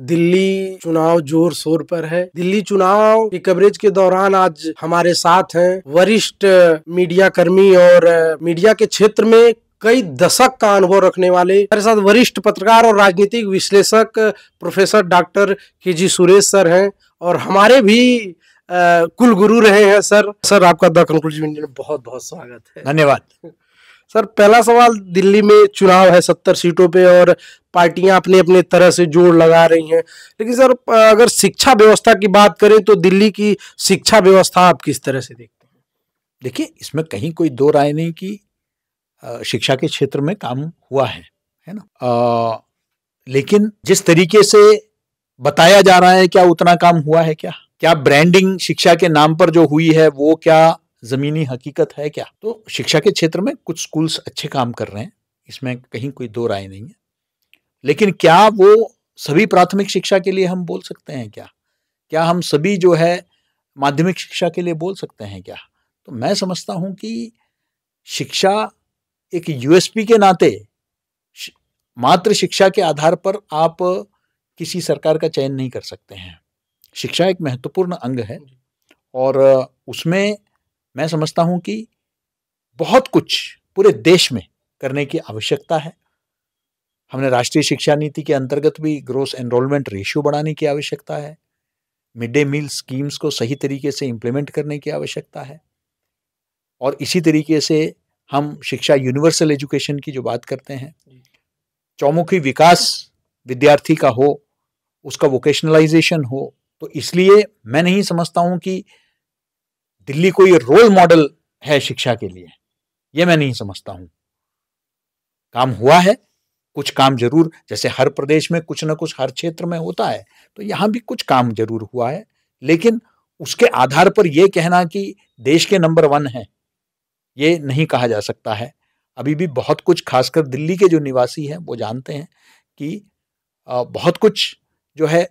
दिल्ली चुनाव जोर शोर पर है। दिल्ली चुनाव की कवरेज के दौरान आज हमारे साथ हैं वरिष्ठ मीडिया कर्मी और मीडिया के क्षेत्र में कई दशक का अनुभव रखने वाले हमारे साथ वरिष्ठ पत्रकार और राजनीतिक विश्लेषक professor doctor KG. Suresh sir हैं और हमारे भी कुल गुरु रहे हैं। सर आपका द कंक्लूसिव इंडिया में बहुत बहुत स्वागत है। धन्यवाद। सर, पहला सवाल, दिल्ली में चुनाव है 70 सीटों पे और पार्टियां अपने अपने तरह से जोड़ लगा रही हैं, लेकिन सर अगर शिक्षा व्यवस्था की बात करें तो दिल्ली की शिक्षा व्यवस्था आप किस तरह से देखते हैं? देखिए, इसमें कहीं कोई दो राय नहीं कि शिक्षा के क्षेत्र में काम हुआ है ना। लेकिन जिस तरीके से बताया जा रहा है, क्या उतना काम हुआ है? क्या ब्रांडिंग शिक्षा के नाम पर जो हुई है वो क्या जमीनी हकीकत है क्या? तो शिक्षा के क्षेत्र में कुछ स्कूल्स अच्छे काम कर रहे हैं, इसमें कहीं कोई दो राय नहीं है। लेकिन क्या वो सभी प्राथमिक शिक्षा के लिए हम बोल सकते हैं क्या हम सभी जो है माध्यमिक शिक्षा के लिए बोल सकते हैं क्या? तो मैं समझता हूं कि शिक्षा एक यूएसपी के नाते मात्र शिक्षा के आधार पर आप किसी सरकार का चयन नहीं कर सकते हैं। शिक्षा एक महत्वपूर्ण अंग है और उसमें मैं समझता हूं कि बहुत कुछ पूरे देश में करने की आवश्यकता है। हमने राष्ट्रीय शिक्षा नीति के अंतर्गत भी ग्रोस एनरोलमेंट रेशियो बढ़ाने की आवश्यकता है। मिड डे मील स्कीम्स को सही तरीके से इम्प्लीमेंट करने की आवश्यकता है और इसी तरीके से हम शिक्षा यूनिवर्सल एजुकेशन की जो बात करते हैं, चौमुखी विकास विद्यार्थी का हो, उसका वोकेशनलाइजेशन हो। तो इसलिए मैं नहीं समझता हूं कि दिल्ली कोई रोल मॉडल है शिक्षा के लिए, यह मैं नहीं समझता हूं। काम हुआ है, कुछ काम जरूर, जैसे हर प्रदेश में कुछ ना कुछ हर क्षेत्र में होता है, तो यहां भी कुछ काम जरूर हुआ है। लेकिन उसके आधार पर यह कहना कि देश के नंबर 1 है, ये नहीं कहा जा सकता है। अभी भी बहुत कुछ, खासकर दिल्ली के जो निवासी हैं वो जानते हैं कि बहुत कुछ जो है,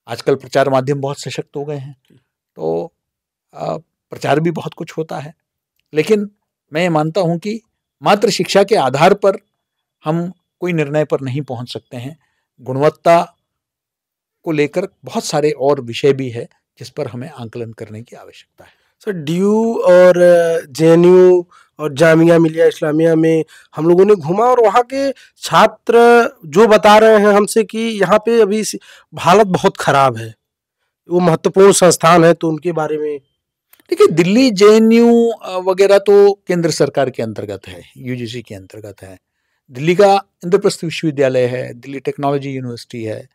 आजकल प्रचार माध्यम बहुत सशक्त हो गए हैं, तो प्रचार भी बहुत कुछ होता है। लेकिन मैं ये मानता हूं कि मात्र शिक्षा के आधार पर हम कोई निर्णय पर नहीं पहुंच सकते हैं। गुणवत्ता को लेकर बहुत सारे और विषय भी है जिस पर हमें आंकलन करने की आवश्यकता है। सर, डीयू और जेएनयू और जामिया मिलिया इस्लामिया में हम लोगों ने घूमा और वहाँ के छात्र जो बता रहे हैं हमसे कि यहाँ पे अभी हालत बहुत खराब है, वो महत्वपूर्ण संस्थान है, तो उनके बारे में। देखिए, दिल्ली जेएनयू वगैरह तो केंद्र सरकार के अंतर्गत है, यूजीसी के अंतर्गत है। दिल्ली का इंद्रप्रस्थ विश्वविद्यालय है, दिल्ली टेक्नोलॉजी यूनिवर्सिटी है,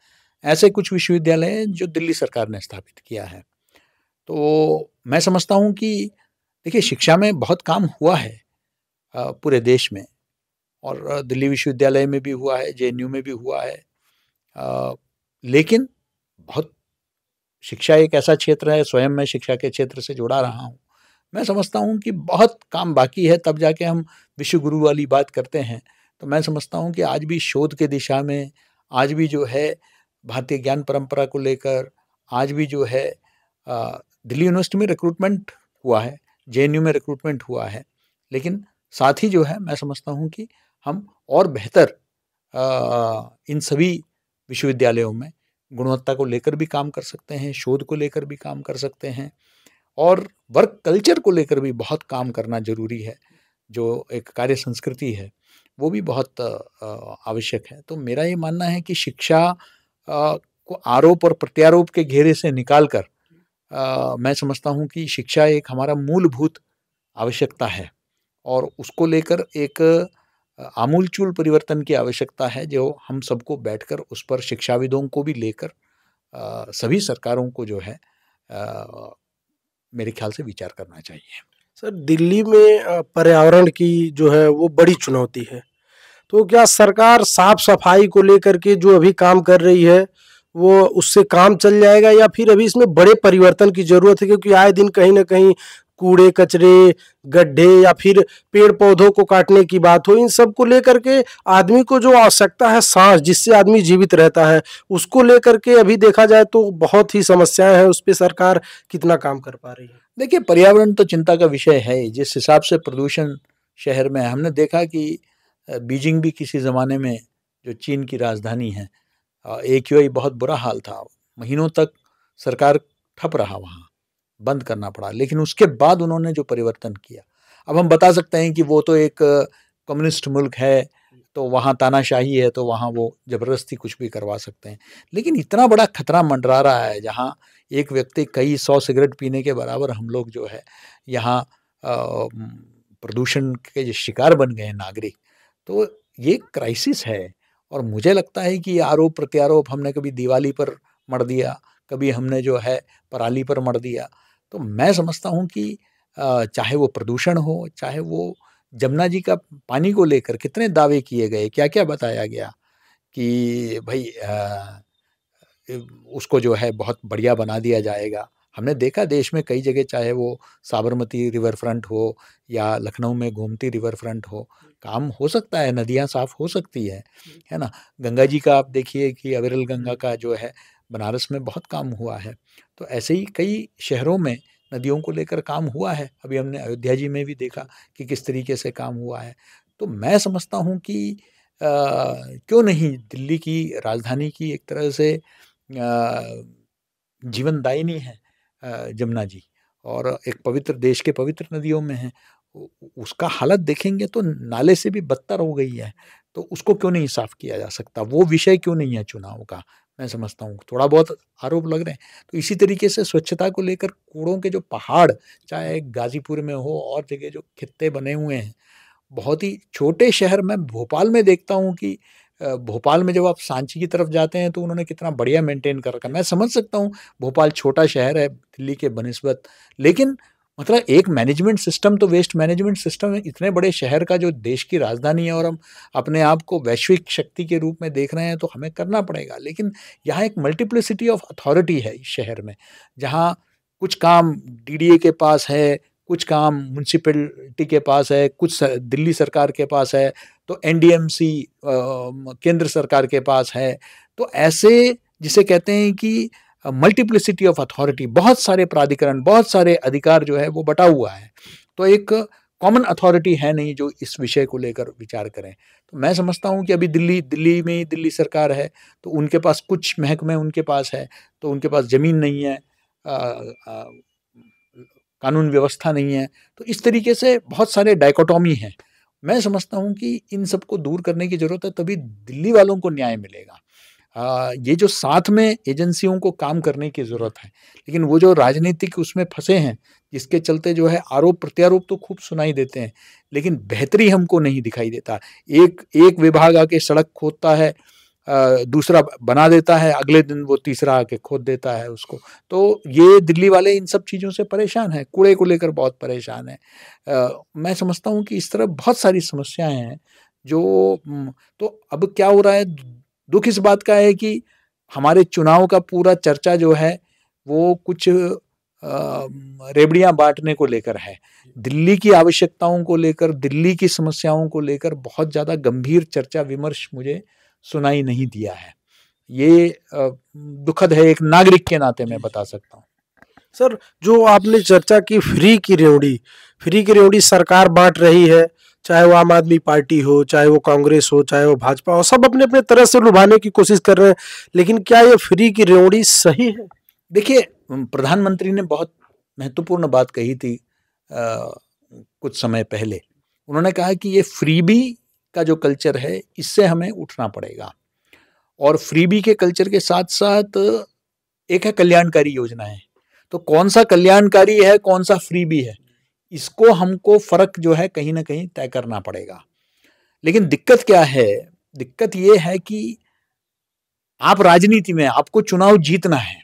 ऐसे कुछ विश्वविद्यालय हैं जो दिल्ली सरकार ने स्थापित किया है। तो मैं समझता हूं कि देखिए, शिक्षा में बहुत काम हुआ है पूरे देश में, और दिल्ली विश्वविद्यालय में भी हुआ है, जेएनयू में भी हुआ है। लेकिन बहुत, शिक्षा एक ऐसा क्षेत्र है, स्वयं मैं शिक्षा के क्षेत्र से जुड़ा रहा हूँ, मैं समझता हूँ कि बहुत काम बाकी है, तब जाके हम विश्व गुरु वाली बात करते हैं। तो मैं समझता हूँ कि आज भी शोध के दिशा में, आज भी जो है भारतीय ज्ञान परंपरा को लेकर, आज भी जो है दिल्ली यूनिवर्सिटी में रिक्रूटमेंट हुआ है, जेएनयू में रिक्रूटमेंट हुआ है, लेकिन साथ ही जो है मैं समझता हूँ कि हम और बेहतर इन सभी विश्वविद्यालयों में गुणवत्ता को लेकर भी काम कर सकते हैं, शोध को लेकर भी काम कर सकते हैं, और वर्क कल्चर को लेकर भी बहुत काम करना जरूरी है। जो एक कार्य संस्कृति है वो भी बहुत आवश्यक है। तो मेरा ये मानना है कि शिक्षा को आरोप और प्रत्यारोप के घेरे से निकालकर मैं समझता हूँ कि शिक्षा एक हमारा मूलभूत आवश्यकता है और उसको लेकर एक आमूलचूल परिवर्तन की आवश्यकता है, जो हम सबको बैठकर उस पर, शिक्षाविदों को भी लेकर, सभी सरकारों को जो है मेरे ख्याल से विचार करना चाहिए। सर, दिल्ली में पर्यावरण की जो है वो बड़ी चुनौती है, तो क्या सरकार साफ सफाई को लेकर के जो अभी काम कर रही है वो उससे काम चल जाएगा, या फिर अभी इसमें बड़े परिवर्तन की जरूरत है? क्योंकि आए दिन कहीं ना कहीं कूड़े कचरे, गड्ढे या फिर पेड़ पौधों को काटने की बात हो, इन सब को लेकर के आदमी को जो आवश्यकता है सांस, जिससे आदमी जीवित रहता है, उसको लेकर के अभी देखा जाए तो बहुत ही समस्याएं हैं। उस पर सरकार कितना काम कर पा रही है? देखिए, पर्यावरण तो चिंता का विषय है। जिस हिसाब से प्रदूषण शहर में, हमने देखा कि बीजिंग भी किसी ज़माने में, जो चीन की राजधानी है, AQI बहुत बुरा हाल था, महीनों तक सरकार ठप रहा वहाँ, बंद करना पड़ा। लेकिन उसके बाद उन्होंने जो परिवर्तन किया, अब हम बता सकते हैं कि वो तो एक कम्युनिस्ट मुल्क है, तो वहाँ तानाशाही है, तो वहाँ वो ज़बरदस्ती कुछ भी करवा सकते हैं। लेकिन इतना बड़ा खतरा मंडरा रहा है, जहाँ एक व्यक्ति कई 100 सिगरेट पीने के बराबर हम लोग जो है यहाँ प्रदूषण के जो शिकार बन गए हैं नागरिक, तो ये क्राइसिस है। और मुझे लगता है कि आरोप प्रत्यारोप हमने कभी दिवाली पर मढ़ दिया, कभी हमने जो है पराली पर मढ़ दिया। तो मैं समझता हूँ कि चाहे वो प्रदूषण हो, चाहे वो जमुना जी का पानी को लेकर कितने दावे किए गए, क्या-क्या बताया गया कि भई उसको जो है बहुत बढ़िया बना दिया जाएगा। हमने देखा देश में कई जगह, चाहे वो साबरमती रिवर फ्रंट हो या लखनऊ में गोमती रिवर फ्रंट हो, काम हो सकता है, नदियाँ साफ़ हो सकती है ना? गंगा जी का आप देखिए कि अविरल गंगा का जो है बनारस में बहुत काम हुआ है। तो ऐसे ही कई शहरों में नदियों को लेकर काम हुआ है। अभी हमने अयोध्या जी में भी देखा कि किस तरीके से काम हुआ है। तो मैं समझता हूँ कि क्यों नहीं दिल्ली की राजधानी की एक तरह से जीवनदायिनी है जमुना जी, और एक पवित्र देश के पवित्र नदियों में है। उसका हालत देखेंगे तो नाले से भी बदतर हो गई है, तो उसको क्यों नहीं साफ़ किया जा सकता? वो विषय क्यों नहीं है चुनाव का? मैं समझता हूँ थोड़ा बहुत आरोप लग रहे हैं। तो इसी तरीके से स्वच्छता को लेकर कूड़ों के जो पहाड़, चाहे गाज़ीपुर में हो और जगह जो खित्ते बने हुए हैं, बहुत ही छोटे शहर में भोपाल में देखता हूँ कि भोपाल में जब आप सांची की तरफ जाते हैं तो उन्होंने कितना बढ़िया मेंटेन कर रखा है। मैं समझ सकता हूँ भोपाल छोटा शहर है दिल्ली के बनिस्बत, लेकिन मतलब एक मैनेजमेंट सिस्टम तो वेस्ट मैनेजमेंट सिस्टम है। इतने बड़े शहर का जो देश की राजधानी है और हम अपने आप को वैश्विक शक्ति के रूप में देख रहे हैं, तो हमें करना पड़ेगा। लेकिन यहाँ एक मल्टीप्लिसिटी ऑफ अथॉरिटी है इस शहर में, जहाँ कुछ काम DDA के पास है, कुछ काम म्युनिसिपैलिटी के पास है, कुछ दिल्ली सरकार के पास है, तो NDMC केंद्र सरकार के पास है। तो ऐसे जिसे कहते हैं कि मल्टीप्लिसिटी ऑफ अथॉरिटी, बहुत सारे प्राधिकरण, बहुत सारे अधिकार जो है वो बटा हुआ है। तो एक कॉमन अथॉरिटी है नहीं जो इस विषय को लेकर विचार करें। तो मैं समझता हूँ कि अभी दिल्ली में दिल्ली सरकार है, तो उनके पास कुछ महकमे उनके पास है, तो उनके पास ज़मीन नहीं है, कानून व्यवस्था नहीं है। तो इस तरीके से बहुत सारे डायकोटॉमी हैं। मैं समझता हूँ कि इन सबको दूर करने की ज़रूरत है, तभी दिल्ली वालों को न्याय मिलेगा। ये जो साथ में एजेंसियों को काम करने की ज़रूरत है, लेकिन वो जो राजनीतिक उसमें फँसे हैं, जिसके चलते जो है आरोप-प्रत्यारोप तो खूब सुनाई देते हैं, लेकिन बेहतरी हमको नहीं दिखाई देता। एक विभाग आके सड़क खोदता है, दूसरा बना देता है, अगले दिन वो तीसरा आके खोद देता है उसको। तो ये दिल्ली वाले इन सब चीज़ों से परेशान हैं, कूड़े को लेकर बहुत परेशान हैं। मैं समझता हूँ कि इस तरह बहुत सारी समस्याएँ हैं जो तो अब क्या हो रहा है, दुःख इस बात का है कि हमारे चुनाव का पूरा चर्चा जो है वो कुछ रेवड़ियाँ बाँटने को लेकर है। दिल्ली की आवश्यकताओं को लेकर, दिल्ली की समस्याओं को लेकर बहुत ज़्यादा गंभीर चर्चा विमर्श मुझे सुनाई नहीं दिया है। ये दुखद है, एक नागरिक के नाते मैं बता सकता हूँ। सर, जो आपने चर्चा की फ्री की रेवड़ी सरकार बांट रही है, चाहे वो आम आदमी पार्टी हो, चाहे वो कांग्रेस हो, चाहे वो भाजपा हो, सब अपने अपने तरह से लुभाने की कोशिश कर रहे हैं। लेकिन क्या ये फ्री की रेवड़ी सही है? देखिए, प्रधानमंत्री ने बहुत महत्वपूर्ण बात कही थी कुछ समय पहले। उन्होंने कहा कि ये फ्रीबी का जो कल्चर है, इससे हमें उठना पड़ेगा, और फ्रीबी के कल्चर के साथ-साथ एक है कल्याणकारी योजनाएँ। तो कौन-सा कल्याणकारी है, कौन-सा फ्रीबी है, इसको हमको फ़र्क जो है कहीं न कहीं तय करना पड़ेगा। लेकिन दिक्कत क्या है? दिक्कत ये है कि आप राजनीति में, आपको चुनाव जीतना है।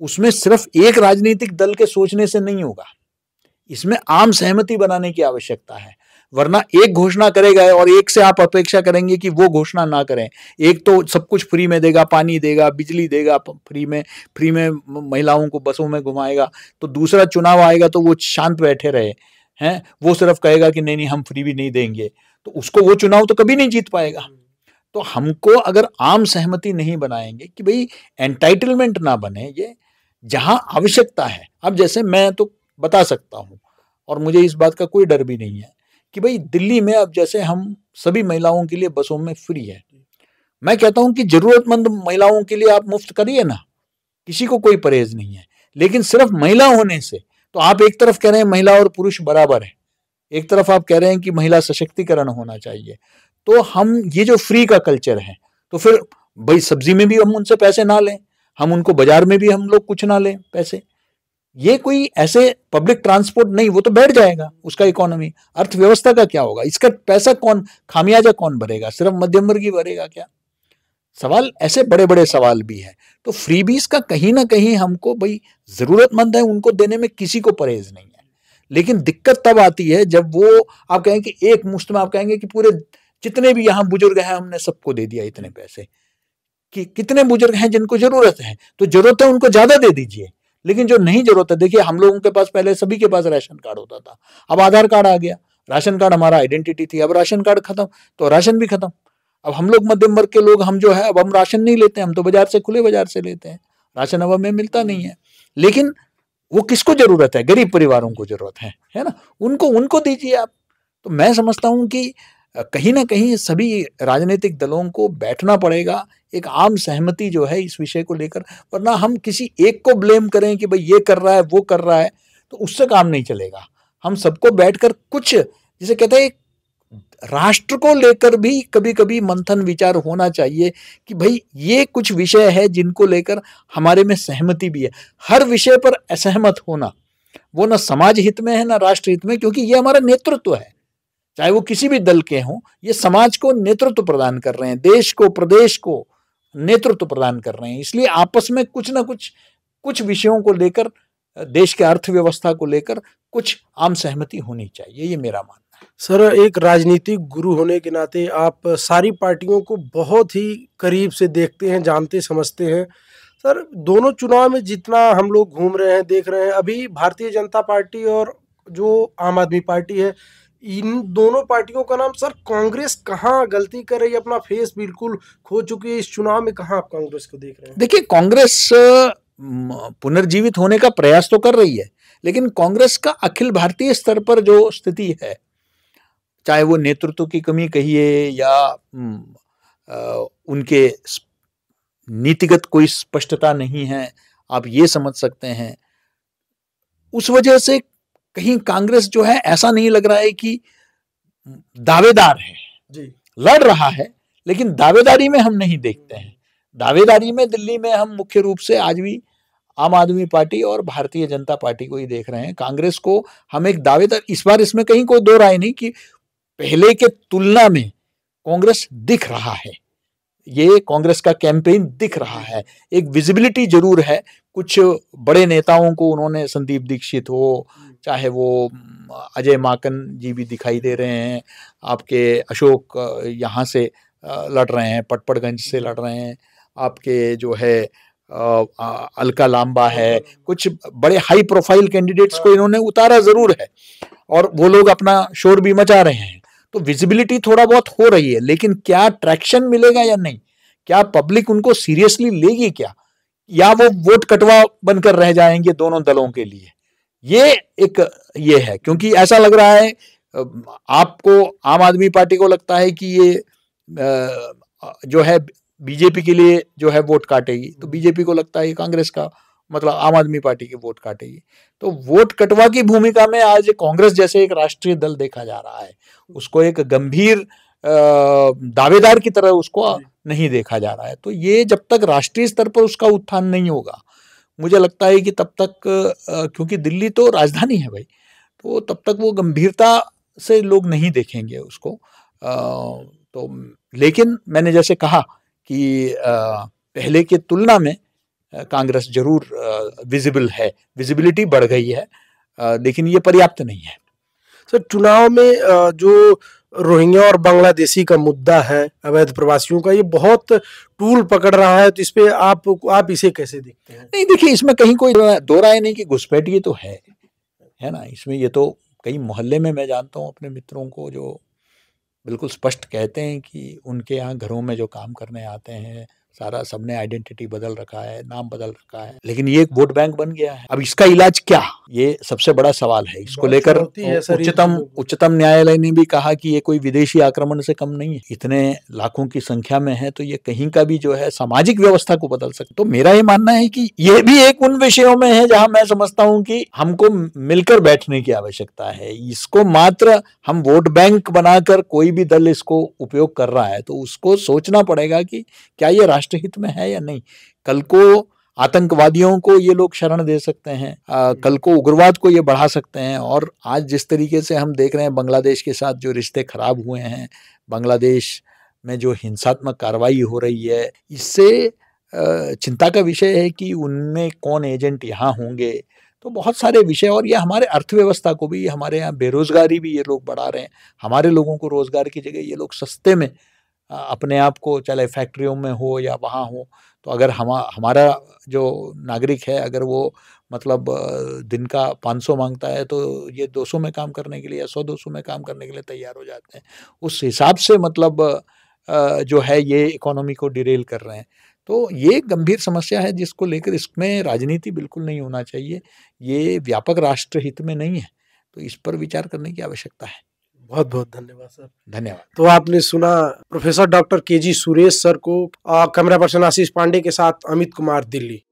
उसमें सिर्फ एक राजनीतिक दल के सोचने से नहीं होगा। इसमें आम सहमति बनाने की आवश्यकता है, वरना एक घोषणा करेगा और एक से आप अपेक्षा करेंगे कि वो घोषणा ना करें। एक तो सब कुछ फ्री में देगा, पानी देगा, बिजली देगा, फ्री में महिलाओं को बसों में घुमाएगा, तो दूसरा चुनाव आएगा तो वो शांत बैठे रहे हैं, वो सिर्फ कहेगा कि नहीं हम फ्री भी नहीं देंगे, तो उसको वो चुनाव तो कभी नहीं जीत पाएगा। तो हमको अगर आम सहमति नहीं बनाएंगे कि भाई एंटाइटलमेंट ना बने, ये जहां आवश्यकता है। अब जैसे मैं तो बता सकता हूँ, और मुझे इस बात का कोई डर भी नहीं है कि भाई दिल्ली में अब जैसे हम सभी महिलाओं के लिए बसों में फ्री है, मैं कहता हूं कि जरूरतमंद महिलाओं के लिए आप मुफ्त करिए ना, किसी को कोई परहेज नहीं है, लेकिन सिर्फ महिला होने से तो आप एक तरफ कह रहे हैं महिला और पुरुष बराबर है, एक तरफ आप कह रहे हैं कि महिला सशक्तिकरण होना चाहिए, तो हम ये जो फ्री का कल्चर है, तो फिर भाई सब्जी में भी हम उनसे पैसे ना लें, हम उनको बाजार में भी हम लोग कुछ ना लें पैसे, ये कोई ऐसे पब्लिक ट्रांसपोर्ट नहीं, वो तो बैठ जाएगा, उसका इकोनॉमी अर्थव्यवस्था का क्या होगा, इसका पैसा कौन, खामियाजा कौन भरेगा, सिर्फ मध्यम वर्ग ही भरेगा क्या? सवाल ऐसे बड़े बड़े सवाल भी है। तो फ्रीबीज का कहीं ना कहीं हमको भाई जरूरतमंद है उनको देने में किसी को परहेज नहीं है, लेकिन दिक्कत तब आती है जब वो आप कहेंगे कि एक मुश्त में आप कहेंगे कि पूरे जितने भी यहाँ बुजुर्ग हैं हमने सबको दे दिया इतने पैसे, कि कितने बुजुर्ग हैं जिनको जरूरत है, तो जरूरत है उनको ज्यादा दे दीजिए, लेकिन जो नहीं जरूरत है, देखिए हम लोगों के पास पहले सभी के पास राशन कार्ड होता था, अब आधार कार्ड आ गया, राशन कार्ड हमारा आइडेंटिटी थी, अब राशन कार्ड खत्म तो राशन भी खत्म। अब हम लोग मध्यम वर्ग के लोग हम जो है अब हम राशन नहीं लेते, हम तो बाजार से खुले बाजार से लेते हैं, राशन अब हमें मिलता नहीं है, लेकिन वो किसको जरूरत है, गरीब परिवारों को जरूरत है ना, उनको उनको दीजिए आप। तो मैं समझता हूं कि कहीं ना कहीं सभी राजनीतिक दलों को बैठना पड़ेगा, एक आम सहमति जो है इस विषय को लेकर, वरना हम किसी एक को ब्लेम करें कि भाई ये कर रहा है वो कर रहा है, तो उससे काम नहीं चलेगा। हम सबको बैठकर कुछ, जिसे कहते हैं राष्ट्र को लेकर भी कभी कभी मंथन विचार होना चाहिए कि भाई ये कुछ विषय है जिनको लेकर हमारे में सहमति भी है। हर विषय पर असहमत होना वो ना समाज हित में है ना राष्ट्र हित में, क्योंकि ये हमारा नेतृत्व है, चाहे वो किसी भी दल के हों, ये समाज को नेतृत्व प्रदान कर रहे हैं, देश को प्रदेश को नेतृत्व प्रदान कर रहे हैं, इसलिए आपस में कुछ ना कुछ विषयों को लेकर, देश के अर्थव्यवस्था को लेकर कुछ आम सहमति होनी चाहिए, ये मेरा मानना है। सर, एक राजनीतिक गुरु होने के नाते आप सारी पार्टियों को बहुत ही करीब से देखते हैं, जानते समझते हैं। सर, दोनों चुनाव में जितना हम लोग घूम रहे हैं, देख रहे हैं, अभी भारतीय जनता पार्टी और जो आम आदमी पार्टी है, इन दोनों पार्टियों का नाम, सर कांग्रेस कहाँ गलती कर रही है, अपना फेस बिल्कुल खो चुकी है, इस चुनाव में कहाँ आप कांग्रेस को देख रहे हैं? देखिए, कांग्रेस पुनर्जीवित होने का प्रयास तो कर रही है, लेकिन कांग्रेस का अखिल भारतीय स्तर पर जो स्थिति है, चाहे वो नेतृत्व की कमी कहिए या उनके नीतिगत कोई स्पष्टता नहीं है, आप ये समझ सकते हैं, उस वजह से कहीं कांग्रेस जो है ऐसा नहीं लग रहा है कि दावेदार है जी, लड़ रहा है, लेकिन दावेदारी में हम नहीं देखते हैं। दावेदारी में दिल्ली में हम मुख्य रूप से आज भी आम आदमी पार्टी और भारतीय जनता पार्टी को ही देख रहे हैं। कांग्रेस को हम एक दावेदार, इस बार इसमें कहीं कोई दो राय नहीं कि पहले के तुलना में कांग्रेस दिख रहा है, ये कांग्रेस का कैंपेन दिख रहा है, एक विजिबिलिटी जरूर है। कुछ बड़े नेताओं को उन्होंने, संदीप दीक्षित हो, चाहे वो अजय माकन जी भी दिखाई दे रहे हैं, आपके अशोक यहाँ से लड़ रहे हैं, पटपड़गंज से लड़ रहे हैं, आपके जो है अलका लांबा है, कुछ बड़े हाई प्रोफाइल कैंडिडेट्स को इन्होंने उतारा जरूर है और वो लोग अपना शोर भी मचा रहे हैं, तो विजिबिलिटी थोड़ा बहुत हो रही है, लेकिन क्या ट्रैक्शन मिलेगा या नहीं, क्या पब्लिक उनको सीरियसली लेगी क्या, या वो वोट कटवा बनकर रह जाएंगे दोनों दलों के लिए, ये है। क्योंकि ऐसा लग रहा है, आपको आम आदमी पार्टी को लगता है कि ये जो है बीजेपी के लिए जो है वोट काटेगी, तो बीजेपी को लगता है ये कांग्रेस का, मतलब आम आदमी पार्टी के वोट काटेगी। तो वोट कटवा की भूमिका में आज कांग्रेस जैसे एक राष्ट्रीय दल देखा जा रहा है, उसको एक गंभीर दावेदार की तरह उसको नहीं देखा जा रहा है। तो ये जब तक राष्ट्रीय स्तर पर उसका उत्थान नहीं होगा, मुझे लगता है कि तब तक, क्योंकि दिल्ली तो राजधानी है भाई, तो तब तक वो गंभीरता से लोग नहीं देखेंगे उसको। तो लेकिन मैंने जैसे कहा कि पहले की तुलना में कांग्रेस जरूर विजिबल है, विजिबिलिटी बढ़ गई है, लेकिन ये पर्याप्त नहीं है। सर, चुनाव में जो रोहिंग्या और बांग्लादेशी का मुद्दा है, अवैध प्रवासियों का, ये बहुत टूल पकड़ रहा है, तो इस पे आप इसे कैसे देखते हैं? नहीं, देखिए, इसमें कहीं कोई दो राय नहीं कि घुसपैठिए तो है ना, इसमें ये तो कई मोहल्ले में मैं जानता हूँ अपने मित्रों को जो बिल्कुल स्पष्ट कहते हैं कि उनके यहाँ घरों में जो काम करने आते हैं सारा सबने आइडेंटिटी बदल रखा है, नाम बदल रखा है, लेकिन ये एक वोट बैंक बन गया है। अब इसका इलाज क्या, ये सबसे बड़ा सवाल है। इसको लेकर उच्चतम न्यायालय ने भी कहा कि ये कोई विदेशी आक्रमण से कम नहीं है, इतने लाखों की संख्या में है तो ये कहीं का भी जो है सामाजिक व्यवस्था को बदल सकता। तो मेरा ये मानना है कि ये भी एक उन विषयों में है जहां मैं समझता हूं कि हमको मिलकर बैठने की आवश्यकता है। इसको मात्र हम वोट बैंक बनाकर कोई भी दल इसको उपयोग कर रहा है तो उसको सोचना पड़ेगा कि क्या ये राष्ट्रहित में है या नहीं। कल को आतंकवादियों को ये लोग शरण दे सकते हैं, कल को उग्रवाद को ये बढ़ा सकते हैं। और आज जिस तरीके से हम देख रहे हैं बांग्लादेश के साथ जो रिश्ते खराब हुए हैं, बांग्लादेश में जो हिंसात्मक कार्रवाई हो रही है, इससे चिंता का विषय है कि उनमें कौन एजेंट यहाँ होंगे। तो बहुत सारे विषय, और ये हमारे अर्थव्यवस्था को भी, हमारे यहाँ बेरोजगारी भी ये लोग बढ़ा रहे हैं। हमारे लोगों को रोजगार की जगह ये लोग सस्ते में अपने आप को, चाहे फैक्ट्रियों में हो या वहाँ हो, तो अगर हमारा जो नागरिक है अगर वो मतलब दिन का 500 मांगता है तो ये 200 में काम करने के लिए या 100-200 में काम करने के लिए तैयार हो जाते हैं। उस हिसाब से मतलब जो है ये इकोनॉमी को डिरेल कर रहे हैं। तो ये गंभीर समस्या है जिसको लेकर इसमें राजनीति बिल्कुल नहीं होना चाहिए। ये व्यापक राष्ट्र हित में नहीं है, तो इस पर विचार करने की आवश्यकता है। बहुत बहुत धन्यवाद सर। धन्यवाद। तो आपने सुना professor doctor KG Suresh sir को। कैमरा पर्सन आशीष पांडे के साथ अमित कुमार, दिल्ली।